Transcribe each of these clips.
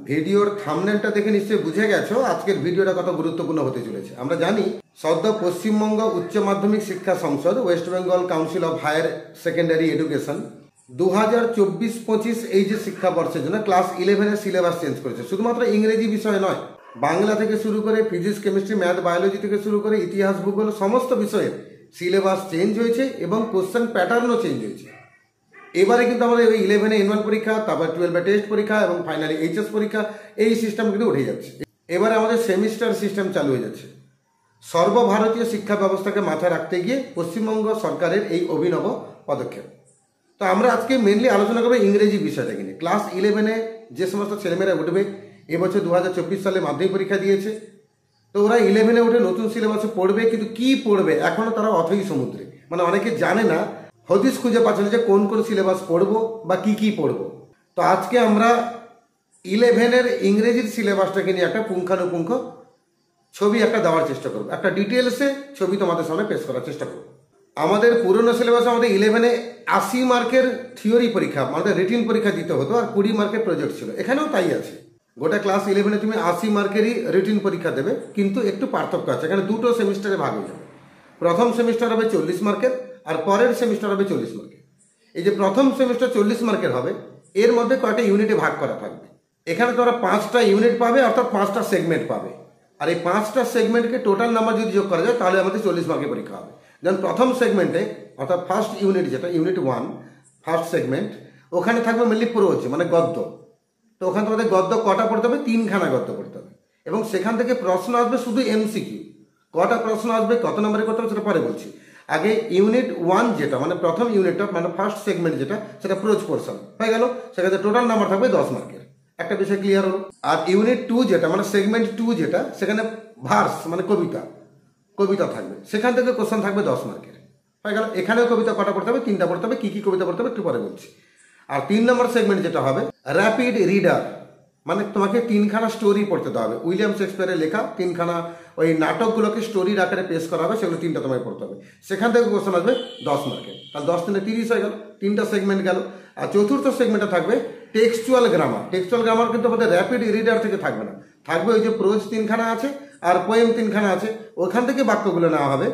ভিডিওর থাম্বনেলটা দেখে নিশ্চয়ই বুঝে গেছো আজকের ভিডিওটা কত গুরুত্বপূর্ণ হতে চলেছে। আমরা জানি সদ্য পশ্চিমবঙ্গ উচ্চ মাধ্যমিক শিক্ষা সংসদ West Bengal Council of Higher Secondary Education 2024-25 এই যে শিক্ষাবর্ষের জন্য ক্লাস 11-এর সিলেবাস চেঞ্জ করেছে। শুধুমাত্র ইংরেজি বিষয় নয়, বাংলা থেকে শুরু করে ফিজিক্স, কেমিস্ট্রি, ম্যাথ, বায়োলজি থেকে শুরু করে ইতিহাস, ভূগোল সমস্ত বিষয়ের সিলেবাস চেঞ্জ হয়েছে এবং কোশ্চেন প্যাটার্নও চেঞ্জ হয়েছে। এবারে কিন্তু আমাদের ওই 11-এ অ্যানুয়াল পরীক্ষা, তারপর 12-এ টেস্ট পরীক্ষা এবং ফাইনালি এইচএস পরীক্ষা, এই সিস্টেম কিন্তু উঠে যাচ্ছে। এবারে আমাদের সেমিস্টার সিস্টেম চালু হয়ে যাচ্ছে। সর্বভারতীয় শিক্ষা ব্যবস্থাকে মাথায় রাখতে গিয়ে পশ্চিমবঙ্গ সরকারের এই অভিনব পদক্ষেপ। তো আমরা আজকে মেনলি আলোচনা করবো ইংরেজি বিষয়টাকে নিয়ে। ক্লাস 11-এ যে সমস্ত ছেলেমেয়েরা উঠবে, এবছর 2024 সালে মাধ্যমিক পরীক্ষা দিয়েছে, তো ওরা 11-এ উঠে নতুন সিলেবাসে পড়বে, কিন্তু কি পড়বে এখনো তারা অথই সমুদ্রে, মানে অনেকে জানে না, হদিস খুঁজে পাচ্ছে না যে কোন কোন সিলেবাস পড়বো বা কি পড়বো। তো আজকে আমরা 11-এর ইংরেজির সিলেবাসটাকে নিয়ে একটা পুঙ্খানুপুঙ্খ ছবি একটা দেওয়ার চেষ্টা করবো, একটা ডিটেলসে ছবি তোমাদের সামনে পেশ করার চেষ্টা করবো। আমাদের পুরনো সিলেবাসে আমাদের 11-এ 80 মার্কের থিওরি পরীক্ষা, আমাদের রিটিন পরীক্ষা দিতে হতো, আর 20 মার্কের প্রজেক্ট ছিল। এখানেও তাই আছে, গোটা ক্লাস 11-এ তুমি 80 মার্কেরই রিটিন পরীক্ষা দেবে, কিন্তু একটু পার্থক্য আছে। এখানে দুটো সেমিস্টারে ভাগ হয়ে যাবে। প্রথম সেমিস্টার হবে 40 মার্কের আর পরের সেমিস্টার হবে 40 মার্কের। এই যে প্রথম সেমিস্টার 40 মার্কের হবে, এর মধ্যে কয়েকটা ইউনিটে ভাগ করা থাকবে। এখানে তোমরা 5টা ইউনিট পাবে, অর্থাৎ 5টা সেগমেন্ট পাবে। আর এই 5টা সেগমেন্টকে টোটাল নাম্বার যদি যোগ করা যায় তাহলে আমাদের 40 মার্কের পরীক্ষা হবে। যেমন প্রথম সেগমেন্টে, অর্থাৎ ফার্স্ট ইউনিট যেটা ইউনিট 1 ফার্স্ট সেগমেন্ট, ওখানে থাকবে মেনলি প্রোজ মানে গদ্য। তো ওখানে তোমাদের গদ্য কটা পড়তে হবে? 3খানা গদ্য পড়তে হবে, এবং সেখান থেকে প্রশ্ন আসবে শুধু এমসিকিউ। কটা প্রশ্ন আসবে, কত নম্বরে করতে হবে সেটা পরে বলছি। আগে ইউনিট 1 যেটা মানে প্রথম ইউনিটটা মানে ফার্স্ট সেগমেন্ট যেটা, সেটা প্রোজ পোর্শন হয়ে গেল, সেখানে টোটাল নাম্বার থাকবে 10 মার্কের। একটা বিষয় ক্লিয়ার হলো। আর ইউনিট 2 যেটা মানে সেগমেন্ট 2 যেটা, সেখানে ভার্স মানে কবিতা থাকবে, সেখান থেকে কোশ্চেন থাকবে 10 মার্কের হয়ে গেল। এখানেও কবিতা কটা পড়তে হবে? 3টা পড়তে হবে। কি কবিতা পড়তে হবে একটু পরে বলছি। আর 3 নম্বর সেগমেন্ট যেটা হবে র্যাপিড রিডার, মানে তোমাকে 3খানা স্টোরি পড়তে হবে। উইলিয়াম শেক্সপিয়ারের লেখা 3খানা ওই নাটকগুলোকে স্টোরির আকারে পেশ করা হবে, সেগুলো 3টা তোমায় পড়তে হবে। সেখান থেকে কোশ্চেন আসবে 10 মার্কের। তাহলে 10 × 30 হয়ে গেল, 3টা সেগমেন্ট গেল। আর চতুর্থ সেগমেন্টে থাকবে টেক্সচুয়াল গ্রামার। টেক্সচুয়াল গ্রামার কিন্তু আমাদের র্যাপিড রিডার থেকে থাকবে না, থাকবে ওই যে প্রোজ 3খানা আছে আর পোয়েম 3খানা আছে, ওখান থেকে বাক্যগুলো নেওয়া হবে।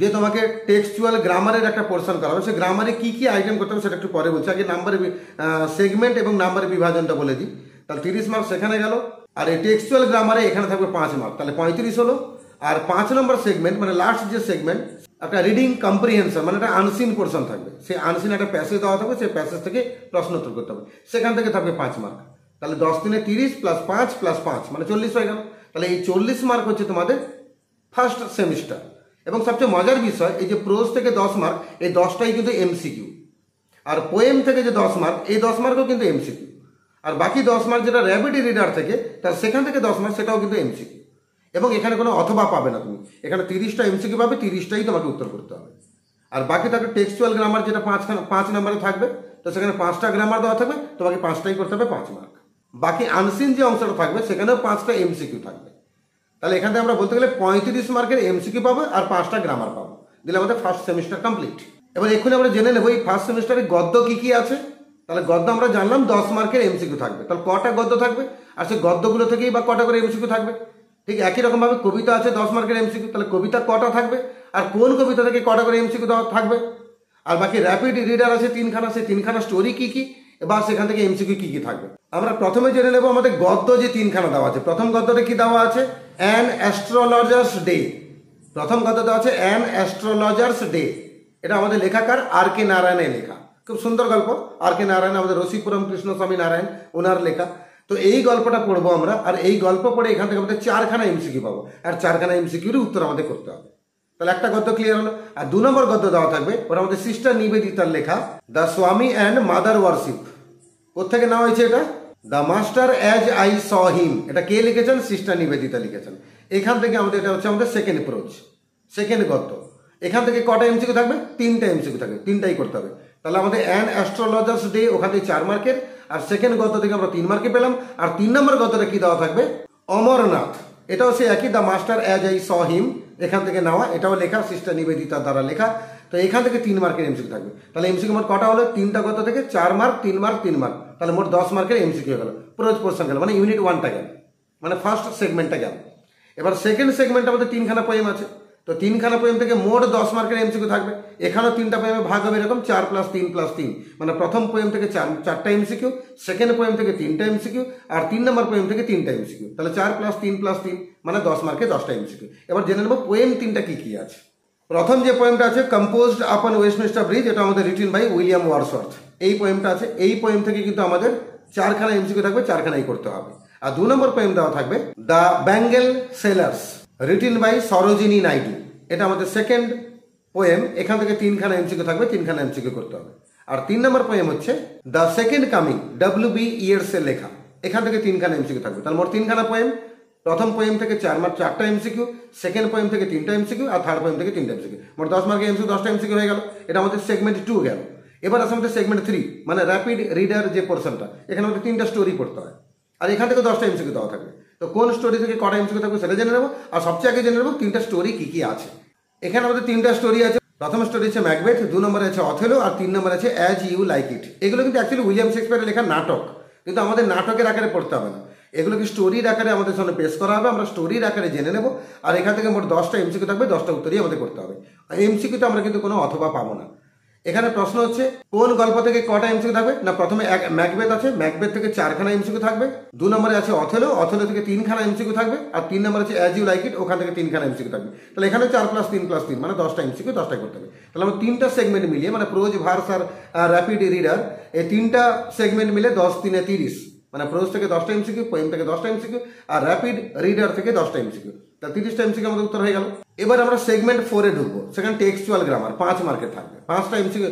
যে তোমাকে টেক্সচুয়াল গ্রামারের একটা পোর্শন করা হবে, সে গ্রামারে কি আইটেম করতে হবে সেটা একটু পরে বলছি। আগে নাম্বারের সেগমেন্ট এবং নাম্বারের বিভাজনটা বলে দিই। তাহলে 30 মার্ক সেখানে গেল। আর এই টেক্সচুয়াল গ্রামারে এখানে থাকবে 5 মার্ক, তাহলে 35 হলো। আর 5 নম্বর সেগমেন্ট মানে লাস্ট যে সেগমেন্ট, একটা রিডিং কম্প্রিহেনশন মানে একটা আনসিন পোর্শন থাকবে। সেই আনসিন একটা প্যাসেজ দেওয়া থাকবে, সেই প্যাসেজ থেকে প্রশ্ন উত্তর করতে হবে, সেখান থেকে থাকবে 5 মার্ক। তাহলে 10 × 30 + 5 + 5 মানে 40 হয়ে গেল। তাহলে এই 40 মার্ক হচ্ছে তোমাদের ফার্স্ট সেমিস্টার। এবং সবচেয়ে মজার বিষয়, এই যে প্রোজ থেকে 10 মার্ক, এই 10টাই কিন্তু এমসিকিউ। আর পোয়েম থেকে যে 10 মার্ক, এই 10 মার্কও কিন্তু এমসিকিউ। আর বাকি 10 মার্ক যেটা র্যাপিড রিডার থেকে, তার সেখান থেকে 10 মার্ক, সেটাও কিন্তু এমসিকিউ। এবং এখানে কোনো অথবা পাবে না তুমি, এখানে 30টা এমসিকিউ পাবে, 30টাই তোমাকে উত্তর করতে হবে। আর বাকি থাকবে টেক্সচুয়াল গ্রামার যেটা 5 নম্বরে থাকবে, তো সেখানে 5টা গ্রামার দেওয়া থাকবে, তোমাকে 5টাই করতে হবে, 5 মার্ক। বাকি আনসিন যে অংশটা থাকবে সেখানেও 5টা এমসিকিউ থাকবে। তাহলে এখান থেকে আমরা বলতে গেলে 35 মার্কের এমসিকিউ পাবো আর 5টা গ্রামার পাবো, দিলে আমাদের ফার্স্ট সেমিস্টার কমপ্লিট। এবার এক্ষুনি আমরা জেনে নেবো এই ফার্স্ট সেমিস্টারে গদ্য কি আছে। তাহলে গদ্য আমরা জানলাম 10 মার্কের এমসিকিউ থাকবে। তাহলে কটা গদ্য থাকবে, আর সেই গদ্যগুলো থেকেই বা কটা করে এমসিকিউ থাকবে। ঠিক একই রকম ভাবে কবিতা আছে 10 মার্কের এমসিকিউ, তাহলে কবিতা কটা থাকবে আর কোন কবিতা থেকে কটা করে এমসিকিউ দেওয়া থাকবে। আর বাকি র্যাপিড রিডার আছে 3খানা, সেই 3খানা স্টোরি কি এবার সেখান থেকে এমসিকিউ কি থাকবে। আমরা প্রথমে জেনে নেব আমাদের গদ্য যে 3খানা দেওয়া আছে। প্রথম গদ্যটা কি দেওয়া আছে? An astrologers day. প্রথম গদ্য দেওয়া আছে অ্যান অ্যাস্ট্রোলজার্স ডে। এটা আমাদের লেখাকার আর.কে. নারায়ণের লেখা, খুব সুন্দর গল্প। আর.কে. নারায়ণ আমাদের রসিপুরম কৃষ্ণস্বামী নারায়ণ, ওনার লেখা। তো এই গল্পটা পড়বো আমরা, আর এই গল্প পড়ে এখান থেকে আমাদের 4খানা এমসিকিউ পাবো, আর 4খানা এমসিকিউর উত্তর আমাদের করতে হবে। তাহলে একটা গদ্য ক্লিয়ার হলো। আর 2 নম্বর গদ্য দেওয়া থাকবে, ওরা আমাদের সিস্টার নিবেদিতার লেখা দ্য স্বামী অ্যান্ড মাদার ওয়ার্শিপ। ওর থেকে নেওয়া হয়েছে এটা the master as I saw him. এটা কে লিখেছেন? সিস্টার নিবেদিতা লিখেছেন। এখান থেকে আমাদের এটা হচ্ছে আমাদের সেকেন্ড প্রোজ, সেকেন্ড গদ্য। এখান থেকে কটা এমসিকিউ থাকবে? 3টা এমসিকিউ থাকবে, 3টাই করতে হবে। তাহলে আমাদের অ্যান অ্যাস্ট্রোলজার্স ডে ওখান থেকে 4 মার্কের, আর সেকেন্ড গদ্য থেকে আমরা 3 মার্কে পেলাম। আর 3 নম্বর গদ্যটা কি দেওয়া থাকবে? অমরনাথ। এটাও সে একই the master as I saw him, এখান থেকে নেওয়া। এটাও লেখা সিস্টার নিবেদিতার দ্বারা লেখা। তো এখান থেকে 3 মার্কের এমসিকিউ থাকবে। তাহলে এমসিকিউ মোট কটা হলো? 3টা কত থেকে 4 মার্ক, 3 মার্ক, 3 মার্ক, তাহলে মোট 10 মার্কের এমসিকিউ গেল, প্রোজ পোর্শন গেল, মানে ইউনিট 1টা গেল, মানে ফার্স্ট সেগমেন্টটা গেল। এবার সেকেন্ড সেগমেন্টে আমাদের 3খানা পোয়েম আছে, তো 3খানা পোয়েম থেকে মোট 10 মার্কের এমসিকিউ থাকবে। এখানেও 3টা পোয়েমে ভাগ হবে এরকম 4 + 3 + 3, মানে প্রথম পোয়েম থেকে 4টা এমসিকিউ, সেকেন্ড পোয়েম থেকে 3টা এমসিকিউ, আর 3 নম্বর পোয়েম থেকে 3টা এমসিকিউ, তাহলে 4 + 3 + 3 মানে 10 মার্কে 10টা এমসিকিউ। এবার জেনে নেব পোয়েম 3টা কি কি আছে। প্রথম যে পোয়েমটা আছে কম্পোজড আপন ওয়েস্টমিনস্টার ব্রিজ, এটা আমাদের রিটেন বাই উইলিয়াম ওয়ার্ডসওয়ার্থ, এই পোয়েমটা আছে। এই পোয়েম থেকে কিন্তু আমাদের 4খানা এমসিকিউ থাকবে, 4খানাই করতে হবে। আর 2 নম্বর পোয়েম দেওয়া থাকবে the bangle sellers, written by Sarojini Naidu, এটা আমাদের সেকেন্ড পোয়েম, এখান থেকে 3খানা এমসিকিউ থাকবে, 3খানা এমসিকিউ করতে হবে। আর 3 নম্বর পোয়েম হচ্ছে দ্য সেকেন্ড কামিং, W.B. ইয়েটসের লেখা, এখান থেকে 3খানা এমসিকিউ থাকবে। তাহলে মোট 3খানা পোয়েম, প্রথম পোয়েম থেকে 4টা এমসিকিউ, সেকেন্ড পোয়েম থেকে 3টা এমসিকিউ, আর থার্ড পোয়েম থেকে 3টা এমসিকিউ, মোট 10 মার্কের এমসিকিউ, 10টা এমসিকিউ হয়ে গেল। এটা আমাদের সেগমেন্ট 2 গেল। এবার আছে আমাদের সেগমেন্ট 3, মানে র্যাপিড রিডার যে পোর্শনটা, এখানে আমাদের 3টা স্টোরি পড়তে হয়, আর এখান থেকে 10টা এমসিকিউ দেওয়া থাকবে। তো কোন স্টোরি থেকে কটা এমসিকিউ থাকবে সেটা জেনে নেবো, আর সবচেয়ে আগে জেনে নেবো 3টা স্টোরি কি কি আছে। এখানে আমাদের 3টা স্টোরি আছে। প্রথম স্টোরি হচ্ছে ম্যাকবেথ, 2 নম্বরে আছে অথেলো, আর 3 নম্বরে আছে অ্যাজ ইউ লাইক ইট। এগুলো কিন্তু অ্যাকচুয়ালি উইলিয়াম শেক্সপিয়ারের লেখা নাটক, কিন্তু আমাদের নাটকের আকারে পড়তে হবে না, এগুলোকে স্টোরির আকারে আমাদের সামনে পেশ করা হবে, আমরা স্টোরির আকারে জেনে নেব। আর এখান থেকে মোট 10টা এমসিকিউ থাকবে, 10টা উত্তরই আমাদের করতে হবে। এমসিকিউতে আমরা কিন্তু কোনো অথবা পাবো না। এখানে প্রশ্ন হচ্ছে কোন গল্প থেকে কটা এমসিকিউ থাকবে, না প্রথমে ম্যাকবেথ আছে, ম্যাকবেথ থেকে 4খানা এমসিকিউ থাকবে। 2 নম্বরে আছে অথেলো, অথেলো থেকে 3খানা এমসিকিউ থাকবে। আর 3 নম্বরে আছে অ্যাজ ইউ লাইক ইট, ওখান থেকে 3খানা এমসিকিউ থাকবে। তাহলে এখানে 4 + 3 + 3 মানে 10টা এমসিকিউ, 10টাই করতে হবে। তাহলে আমরা 3টা সেগমেন্ট মিলিয়ে, মানে প্রোজ, ভার্স আর র্যাপিড রিডার, এই 3টা সেগমেন্ট মিলে 10 × 3 = 30, মানে প্রোজ থেকে 10টা এমসিকিউ, পোয়েম থেকে 10টা এমসিকিউ, আর র্যাপিড রিডার থেকে 10টা এমসিকিউ, তাহলে 30টা এমসিকিউ আমাদের উত্তর হয়ে গেল। এবার আমরা সেগমেন্ট 4-এ ঢুকবো, সেখানে টেক্সচুয়াল গ্রামার 5 মার্কের থাকবে। 5টা এমসিকিউ,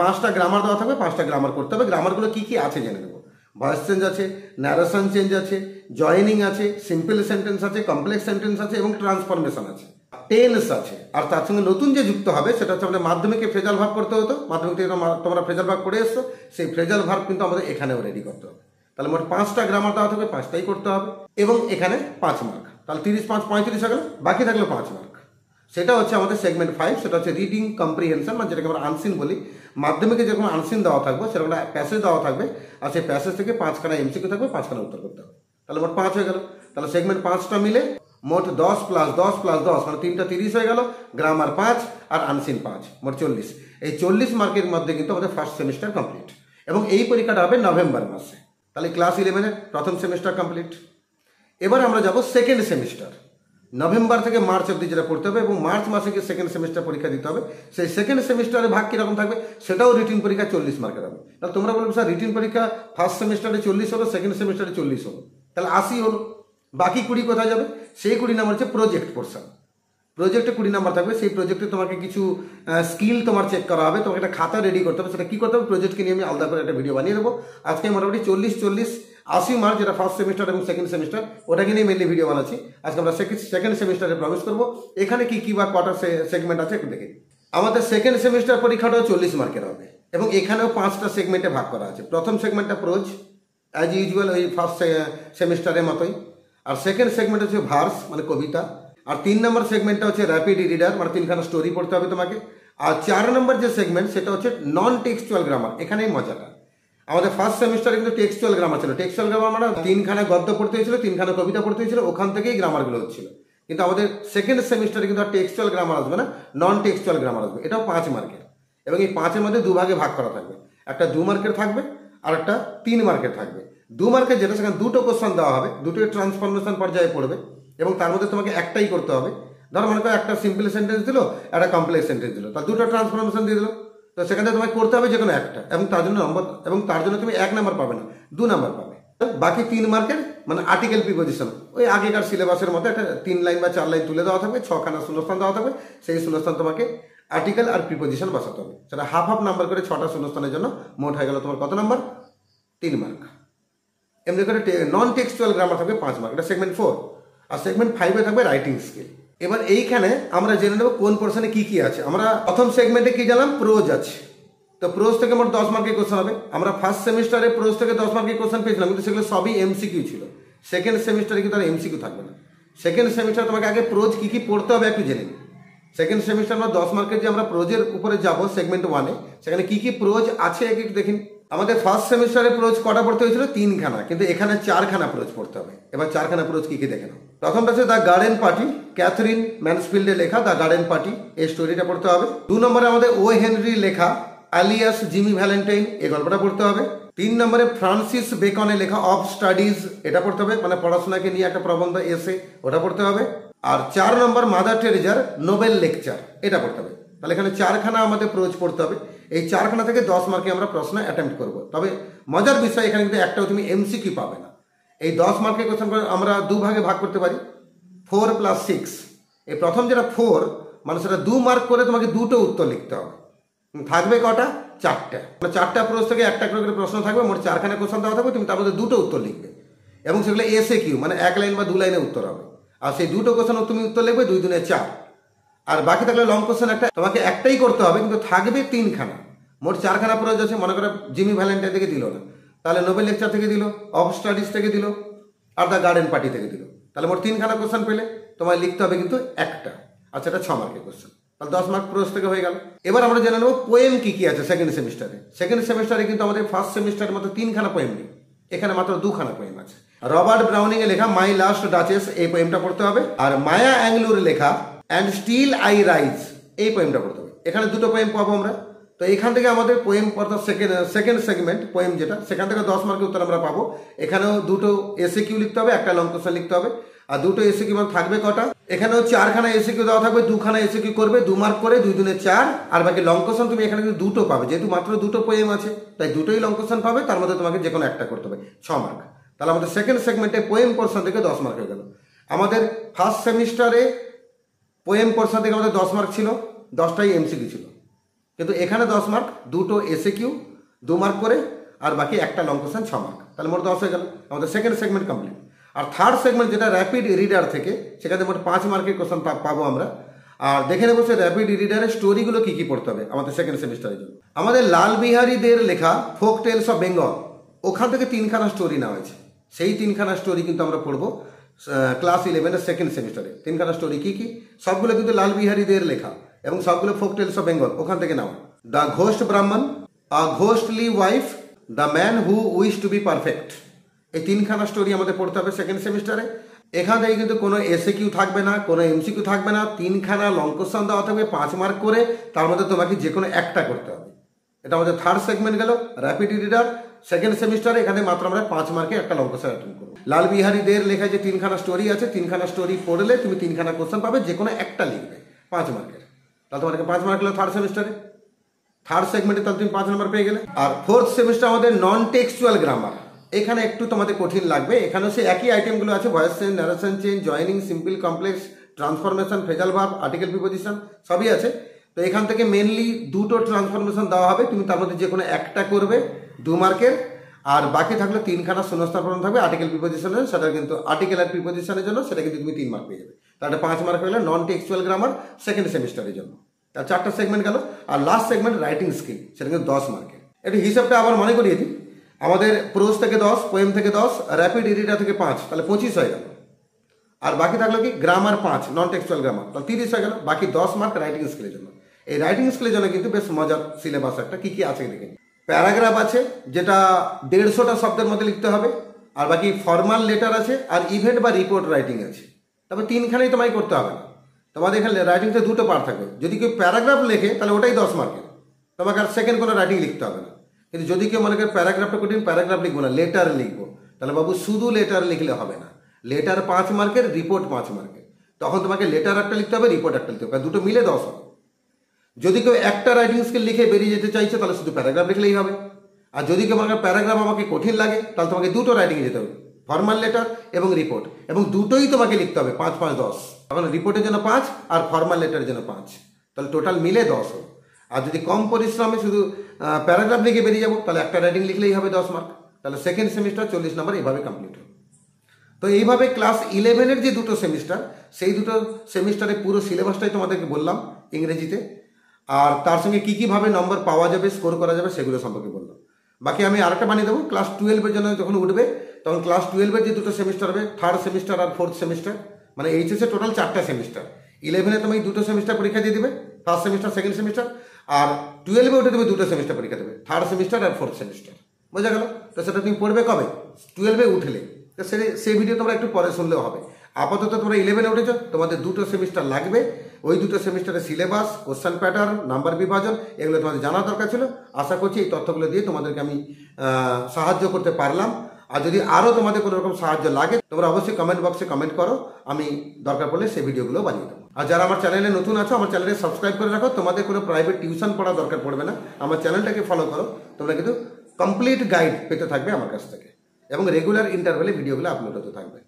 5টা গ্রামার দেওয়া থাকবে, 5টা গ্রামার করতে হবে। গ্রামারগুলো কি কি আছে জেনে নেব। ভয়েস চেঞ্জ আছে, ন্যারেশন চেঞ্জ আছে, জয়েনিং আছে, সিম্পল সেন্টেন্স আছে, কমপ্লেক্স সেন্টেন্স আছে, এবং ট্রান্সফরমেশন আছে, টেন্স আছে। আর তার সঙ্গে নতুন যে যুক্ত হবে সেটা হচ্ছে আমাদের মাধ্যমিকে ফ্রেজাল ভার্ব করতে হতো, মাধ্যমিক থেকে তোমরা ফ্রেজাল ভার্ব করে এসছো, সেই ফ্রেজাল ভার্ব কিন্তু আমাদের এখানেও রেডি করতে হবে। তাহলে মোট 5টা গ্রামার দেওয়া থাকবে, 5টাই করতে হবে, এবং এখানে 5 মার্ক। তাহলে 30 × 5 = 35 হয়ে গেল, বাকি থাকলো 5 মার্ক। সেটা হচ্ছে আমাদের সেগমেন্ট 5, সেটা হচ্ছে রিডিং কম্প্রিহেনশন, মানে যেটাকে আমরা আনসিন বলি। মাধ্যমিকে যেরকম আনসিন দেওয়া থাকবে সেরকম একটা প্যাসেজ দেওয়া থাকবে, আর সেই প্যাসেজ থেকে 5খানা এমসিকিউ থাকবে, 5খানা উত্তর করতে হবে। তাহলে মোট 5 হয়ে গেল। তাহলে সেগমেন্ট 5টা মিলে মোট 10 + 10 + 10 মানে 3টা 30 হয়ে গেল, গ্রামার 5 আর আনসিন 5, মোট 40। এই 40 মার্কের মধ্যে কিন্তু আমাদের ফার্স্ট সেমিস্টার কমপ্লিট, এবং এই পরীক্ষাটা হবে নভেম্বর মাসে। তাহলে ক্লাস 11-এর প্রথম সেমিস্টার কমপ্লিট। এবার আমরা যাব সেকেন্ড সেমিস্টার, নভেম্বর থেকে মার্চ অবধি যেটা পড়তে হবে, এবং মার্চ মাসে গিয়ে সেকেন্ড সেমিস্টার পরীক্ষা দিতে হবে। সেই সেকেন্ড সেমিস্টারের ভাগ কীরকম থাকবে, সেটাও রিটিন পরীক্ষা 40 মার্কের হবে। তাহলে তোমরা বলবে স্যার রিটিন পরীক্ষা ফার্স্ট সেমিস্টারে 40 হলো, সেকেন্ড সেমিস্টারে 40 হলো, তাহলে 80 হলো, বাকি 20 কোথায় যাবে? সেই 20 নাম্বার হচ্ছে প্রজেক্ট পোর্শন। প্রজেক্টে 20 নাম্বার থাকবে। সেই প্রজেক্টে তোমাকে কিছু স্কিল তোমার চেক করা হবে, তোমাকে একটা খাতা রেডি করতে হবে। সেটা কী করতে হবে, প্রজেক্টকে নিয়ে আমি আলাদা করে একটা ভিডিও বানিয়ে দেবো। আজকে মোটামুটি 40-80 মার্ক, যেটা ফার্স্ট সেমিস্টার এবং সেকেন্ড সেমিস্টার, ওটাকে নিয়ে মেনলি ভিডিও বানাচ্ছি। আজকে আমরা সেকেন্ড সেমিস্টারে প্রবেশ করবো। এখানে কি কি বা কটা সেগমেন্ট আছে একটু দেখি। আমাদের সেকেন্ড সেমিস্টার পরীক্ষাটাও 40 মার্কের হবে, এবং এখানেও 5টা সেগমেন্টে ভাগ করা আছে। প্রথম সেগমেন্টটা প্রোজ, অ্যাজ ইউজুয়াল ওই ফার্স্ট সেমিস্টারের মতোই। আর সেকেন্ড সেগমেন্ট হচ্ছে ভার্স, মানে কবিতা। আর 3 নম্বর সেগমেন্টটা হচ্ছে র্যাপিড রিডার, মানে 3খানা স্টোরি পড়তে হবে তোমাকে। আর 4 নম্বর যে সেগমেন্ট সেটা হচ্ছে নন টেক্সচুয়াল গ্রামার। এখানেই মজাটা, আমাদের ফার্স্ট সেমিস্টারে কিন্তু টেক্সচুয়াল গ্রামার ছিল। টেক্সচুয়াল গ্রামার মানে 3খানা গদ্য পড়তে হয়েছিল, 3খানা কবিতা পড়তে হয়েছিল, ওখান থেকেই গ্রামারগুলো হচ্ছিল। কিন্তু আমাদের সেকেন্ড সেমিস্টারে কিন্তু আর টেক্সচুয়াল গ্রামার আসবে না, নন টেক্সচুয়াল গ্রামার আসবে। এটাও 5 মার্কের, এবং এই 5-এর মধ্যে 2 ভাগে ভাগ করা থাকবে। একটা 2 মার্কের থাকবে, আর একটা 3 মার্কের থাকবে। 2 মার্কের যেটা, সেখানে 2টো কোশ্চেন দেওয়া হবে, 2টোই ট্রান্সফরমেশন পর্যায়ে পড়বে, এবং তার মধ্যে তোমাকে একটাই করতে হবে। ধরো মনে করো একটা সিম্পল সেন্টেন্স দিল, একটা কমপ্লেক্স সেন্টেন্স দিল, তার 2টো ট্রান্সফরমেশন দিয়ে দিল, তো সেখানে তোমাকে করতে হবে যে কোনো একটা, এবং তার জন্য নম্বর, এবং তার জন্য তুমি 1 নাম্বার পাবে না, 2 নাম্বার পাবে। বাকি 3 মার্কের মানে আর্টিকেল প্রিপোজিশন, ওই আগেকার সিলেবাসের মতো একটা 3 লাইন বা 4 লাইন তুলে দেওয়া থাকবে, 6খানা শূন্যস্থান দেওয়া থাকবে। সেই শূন্যস্থান তোমাকে আর্টিকেল আর প্রিপোজিশন বসাতে হবে। সেটা হাফ হাফ নাম্বার করে 6টা শূন্যস্থানের জন্য মোট হয়ে গেল তোমার কত নাম্বার? 3 মার্ক। এমনি করে নন টেক্সচুয়াল গ্রামার থাকবে 5 মার্ক, এটা সেগমেন্ট 4। আর সেগমেন্ট 5-এ থাকবে রাইটিং স্কিল। এবার এইখানে আমরা জেনে নেব কোন পোর্শনে কি কি আছে। আমরা প্রথম সেগমেন্টে কি জানলাম, প্রোজ আছে। তো প্রোজ থেকে মোট 10 মার্কের কোশ্চেন হবে। আমরা ফার্স্ট সেমিস্টারে প্রোজ থেকে 10 মার্কের কোশ্চেন পেয়েছিলাম, কিন্তু সেগুলো সবই এমসিকিউ ছিল। সেকেন্ড সেমিস্টারে কিন্তু আর এমসিকিউ থাকবে না। সেকেন্ড সেমিস্টারে তোমাকে আগে প্রোজ কি কি পড়তে হবে একটু জেনে নিই। সেকেন্ড সেমিস্টার আমরা 10 মার্কের যে আমরা প্রোজের উপরে যাব সেগমেন্ট 1-এ, সেখানে কি কি প্রোজ আছে এক এক দেখিন। আমাদের ফার্স্ট সেমিস্টারে প্রোজ কটা পড়তে হয়েছিল? 3খানা, কিন্তু এখানে 4খানা প্রোজ পড়তে হবে। এবার 4খানা প্রোজ কি কি দেখে নাও। প্রথমটা হচ্ছে দ্য গার্ডেন পার্টি, ক্যাথরিন ম্যানসফিল্ডে লেখা দ্য গার্ডেন পার্টি, এই স্টোরিটা পড়তে হবে। 2 নম্বরে আমাদের ও হেনরি লেখা আলিয়াস জিমি ভ্যালেন্টাইন, এই গল্পটা পড়তে হবে। 3 নম্বরে ফ্রান্সিস বেকনে লেখা অফ স্টাডিজ, এটা পড়তে হবে, মানে পড়াশোনাকে নিয়ে একটা প্রবন্ধ এসে, ওটা পড়তে হবে। আর 4 নম্বর মাদার টেরেজার নোবেল লেকচার, এটা পড়তে হবে। তাহলে এখানে 4খানা আমাদের প্রোজ পড়তে হবে। এই 4খানা থেকে 10 মার্কে আমরা প্রশ্ন অ্যাটেম্প্ট করব। তবে মজার বিষয় এখানে কিন্তু একটাও তুমি এমসিকিউ পাবে না। এই 10 মার্কের কোশ্চেন আমরা 2 ভাগে ভাগ করতে পারি, 4 + 6। এই প্রথম যেটা 4, মানে সেটা 2 মার্ক করে তোমাকে দুটো উত্তর লিখতে হবে। থাকবে কটা? 4টা। মানে 4টা প্রশ্ন থেকে একটা করে প্রশ্ন থাকবে, মোট 4খানা কোশ্চেন দেওয়া থাকবে, তুমি তার মধ্যে দুটো উত্তর লিখবে এবং সেগুলো এসে কিউ, মানে 1 লাইন বা 2 লাইনে উত্তর হবে। আর সেই দুটো কোশ্চেন তুমি উত্তর লিখবে 2 × 4। আর বাকি থাকলে লং কোশ্চেন একটা, তোমাকে একটাই করতে হবে, কিন্তু থাকবে 3খানা। মোট 4খানা প্রয়োজ আছে। মনে করো জিমি ভ্যালেন্টাইন থেকে দিল না, তাহলে নোবেল লেকচার থেকে দিল, অফ স্টাডিজ থেকে দিল, আর দ্য গার্ডেন পার্টি থেকে দিল। তাহলে মোট 3খানা কোশ্চেন পেলে তোমায় লিখতে হবে কিন্তু একটা। আচ্ছা, এটা 6 মার্কের কোশ্চেন, তাহলে 10 মার্ক প্রোজ থেকে হয়ে গেল। এবার আমরা জেনে নেব পোয়েম কি কি আছে সেকেন্ড সেমিস্টারে। সেকেন্ড সেমিস্টারে কিন্তু আমাদের ফার্স্ট সেমিস্টারের মতো 3খানা পোয়েম নেই, এখানে মাত্র 2খানা পোয়েম আছে। রবার্ট ব্রাউনিং এ লেখা মাই লাস্ট ডাচেস, এই পোয়েমটা পড়তে হবে। আর মায়া অ্যাংলুর লেখা অ্যান্ড স্টিল আই রাইজ, এই পোয়েমটা পড়তে হবে। এখানে দুটো পোয়েম পাবো আমরা। তো এখান থেকে আমাদের পোয়েম, অর্থাৎ সেকেন্ড সেগমেন্ট পোয়েম যেটা, সেখান থেকে 10 মার্কের উত্তর আমরা পাবো। এখানেও দুটো এসে কিউ লিখতে হবে, একটা লং কোশ্চেন লিখতে হবে। আর দুটো এসে কিউ থাকবে কটা? এখানেও 4খানা এসে কিউ দেওয়া থাকবে, 2খানা এসে কিউ করবে, 2 মার্ক করে, 2 × 4। আর বাকি লং কোশ্চেন তুমি এখানে কিন্তু দুটো পাবে, যেহেতু মাত্র দুটো পোয়েম আছে তাই দুটোই লং কোশ্চেন পাবে। তার মধ্যে তোমাকে যে কোনো একটা করতে হবে, 6 মার্ক। তাহলে আমাদের সেকেন্ড সেগমেন্টে পোয়েম পোর্শন থেকে 10 মার্ক হয়ে গেল। আমাদের ফার্স্ট সেমিস্টারে পোয়েম পোর্শন থেকে আমাদের 10 মার্ক ছিল, 10টাই এমসিকিউ ছিল, কিন্তু এখানে 10 মার্ক, দুটো এসে কিউ 2 মার্ক করে, আর বাকি একটা লং কোশ্চেন 6 মার্ক। তাহলে মোট 10 হয়ে গেল। আমাদের সেকেন্ড সেগমেন্ট কমপ্লিট। আর থার্ড সেগমেন্ট যেটা র্যাপিড রিডার থেকে, সেখানে মোট 5 মার্কের কোশ্চেন পাবো আমরা। আর দেখে নেবো সে র্যাপিড রিডারের স্টোরিগুলো কি কি পড়তে হবে আমাদের সেকেন্ড সেমিস্টারের জন্য। আমাদের লাল বিহারীদের লেখা ফোক টেলস অফ বেঙ্গল, ওখান থেকে 3খানা স্টোরি নেওয়া হয়েছে। সেই 3খানা স্টোরি কিন্তু আমরা পড়বো ক্লাস 11-এর সেকেন্ড সেমিস্টারে। 3খানা স্টোরি কি কি? সবগুলো কিন্তু লাল বিহারীদের লেখা এবং সবগুলো ফোক টেলস অফ বেঙ্গল ওখান থেকে নেওয়া। The ghost Brahmin, a ghostly wife, the man who wish to be perfect, এই 3খানা স্টোরি আমাদের পড়তে হবে সেকেন্ড সেমিস্টারে। এখান থেকে কিন্তু কোনো এসএ কিউ থাকবে না, কোনো এমসিকিউ থাকবে না, 3খানা লং কোশ্চেন দেওয়া থাকবে 5 মার্ক করে, তার মধ্যে তোমাকে যে কোনো একটা করতে হবে। এটা আমাদের থার্ড সেগমেন্ট গেল র্যাপিড রিডার সেকেন্ড সেমিস্টারে। এখানে মাত্র আমরা 5 মার্কে একটা লং কোশ্চেন অ্যাটেন্ড করবো। লাল বিহারীদের লেখায় যে 3খানা স্টোরি আছে, 3খানা স্টোরি পড়লে তুমি 3খানা কোশ্চেন পাবে, যে কোনো একটা লিখবে 5 মার্কের। তাহলে তোমাকে 5 মার্ক হলো থার্ড সেমিস্টারে। থার্ড সেগমেন্টে তাহলে তুমি 5 নাম্বার পেয়ে গেলে। আর ফোর্থ সেমিস্টার আমাদের নন টেক্সচুয়াল গ্রামার, এখানে একটু তোমাদের কঠিন লাগবে। এখানেও সে একই আইটেমগুলো আছে, voice change, narration change, joining, simple, complex, transformation, phrasal verb, article preposition সবই আছে। তো এখান থেকে মেনলি দুটো ট্রান্সফরমেশন দেওয়া হবে, তুমি তার মধ্যে যে কোনো একটা করবে 2 মার্কের। আর বাকি থাকলে 3খানা শূন্যস্থান পূরণ থাকবে আর্টিকেল প্রিপোজিশনের, সেটা কিন্তু আর্টিকেল আর প্রিপোজিশনের জন্য সেটা কিন্তু তুমি 3 মার্ক পেয়ে যাবে। তাহলে 5 মার্ক হলে নন টেক্সচুয়াল গ্রামার সেকেন্ড সেমিস্টারের জন্য। তার 4টা সেগমেন্ট গেল। আর লাস্ট সেগমেন্ট রাইটিং স্কিল, সেটা কিন্তু 10 মার্কের। একটু হিসাবটা আবার মনে করিয়ে দিই। আমাদের প্রোজ থেকে 10, পোয়েম থেকে 10, র্যাপিড রিডার থেকে 5, তাহলে 25 হয়ে গেল। আর বাকি থাকলো কি গ্রামার 5, নন টেক্সচুয়াল গ্রামার, তাহলে 30 হয়ে গেল। বাকি 10 মার্ক রাইটিং স্কিলের জন্য। এই রাইটিং স্কিলের জন্য কিন্তু বেশ মজার সিলেবাস একটা। কি কি আছে দেখে। প্যারাগ্রাফ আছে, যেটা 150টা শব্দের মধ্যে লিখতে হবে। আর বাকি ফর্মাল লেটার আছে, আর ইভেন্ট বা রিপোর্ট রাইটিং আছে। তবে 3খানেই তোমায় করতে হবে না, তোমাদের এখানে রাইটিংতে দুটো পার্ট থাকবে। যদি কেউ প্যারাগ্রাফ লেখে তাহলে ওটাই 10 মার্কের, তোমাকে আর সেকেন্ড কোনো রাইটিং লিখতে হবে না। কিন্তু যদি কেউ মনে করে প্যারাগ্রাফটা কঠিন, প্যারাগ্রাফ লিখবো না, লেটার লিখবো, তাহলে বাবু শুধু লেটার লিখলে হবে না। লেটার 5 মার্কের, রিপোর্ট 5 মার্কের। তখন তোমাকে লেটার একটা লিখতে হবে, রিপোর্ট একটা লিখতে হবে, দুটো মিলে 10 হবে। যদি কেউ একটা রাইটিং স্কিল লিখে বেরিয়ে যেতে চাইছে তাহলে শুধু প্যারাগ্রাফ লিখলেই হবে। আর যদি কেউ মনে প্যারাগ্রাফ আমাকে কঠিন লাগে, তাহলে তোমাকে দুটো রাইটিংয়ে যেতে হবে, ফর্মাল লেটার এবং রিপোর্ট, এবং দুটোই তোমাকে লিখতে হবে 5, 5, 10। তখন রিপোর্টের জন্য 5 আর ফর্মাল লেটারের জন্য 5, তাহলে টোটাল মিলে 10 হবে। আর যদি কম পরিশ্রমে শুধু প্যারাগ্রাফ লিখে বেরিয়ে যাবো, তাহলে একটা রাইটিং লিখলেই হবে 10 মার্ক। তাহলে সেকেন্ড সেমিস্টার 40 নম্বর এইভাবে কমপ্লিট হবে। তো এইভাবে ক্লাস 11-এর যে দুটো সেমিস্টার, সেই দুটো সেমিস্টারে পুরো সিলেবাসটাই তোমাদেরকে বললাম ইংরেজিতে। আর তার সঙ্গে কী কীভাবে নম্বর পাওয়া যাবে, স্কোর করা যাবে, সেগুলো সম্পর্কে বললাম। বাকি আমি আরেকটা বানিয়ে দেবো, ক্লাস 12-এর জন্য যখন উঠবে তখন ক্লাস 12-এর যে দুটো সেমিস্টার হবে, থার্ড সেমিস্টার আর ফোর্থ সেমিস্টার, মানে এইচএসে টোটাল 4টা সেমিস্টার। 11-এ তুমি দুটো সেমিস্টার পরীক্ষা দিয়ে দেবে, ফার্স্ট সেমিস্টার সেকেন্ড সেমিস্টার, আর 12-এ উঠে তুমি দুটো সেমিস্টার পরীক্ষা দেবে, থার্ড সেমিস্টার আর ফোর্থ সেমিস্টার। বোঝা গেল? তো সেটা তুমি পড়বে কবে? 12-এ উঠলে। তো সেই ভিডিও তোমরা একটু পরে শুনলেও হবে। আপাতত তোমরা 11-এ উঠেছো, তোমাদের দুটো সেমিস্টার লাগবে। ওই দুটো সেমিস্টারের সিলেবাস, কোশ্চেন প্যাটার্ন, নাম্বার বিভাজন, এগুলো তোমাদের জানা দরকার ছিল। আশা করছি এই তথ্যগুলো দিয়ে তোমাদেরকে আমি সাহায্য করতে পারলাম। আর যদি আরও তোমাদের কোনো রকম সাহায্য লাগে তোমরা অবশ্যই কমেন্ট বক্সে কমেন্ট করো, আমি দরকার পড়লে সেই ভিডিওগুলো বানিয়ে দেবো। আর যারা আমার চ্যানেলে নতুন আছো, আমার চ্যানেলে সাবস্ক্রাইব করে রাখো। তোমাদের কোনো প্রাইভেট টিউশন পড়া দরকার পড়বে না, আমার চ্যানেলটাকে ফলো করো। তোমরা কিন্তু কমপ্লিট গাইড পেতে থাকবে আমার কাছ থেকে, এবং রেগুলার ইন্টারভ্যালে ভিডিওগুলো আপলোড হতে থাকবে।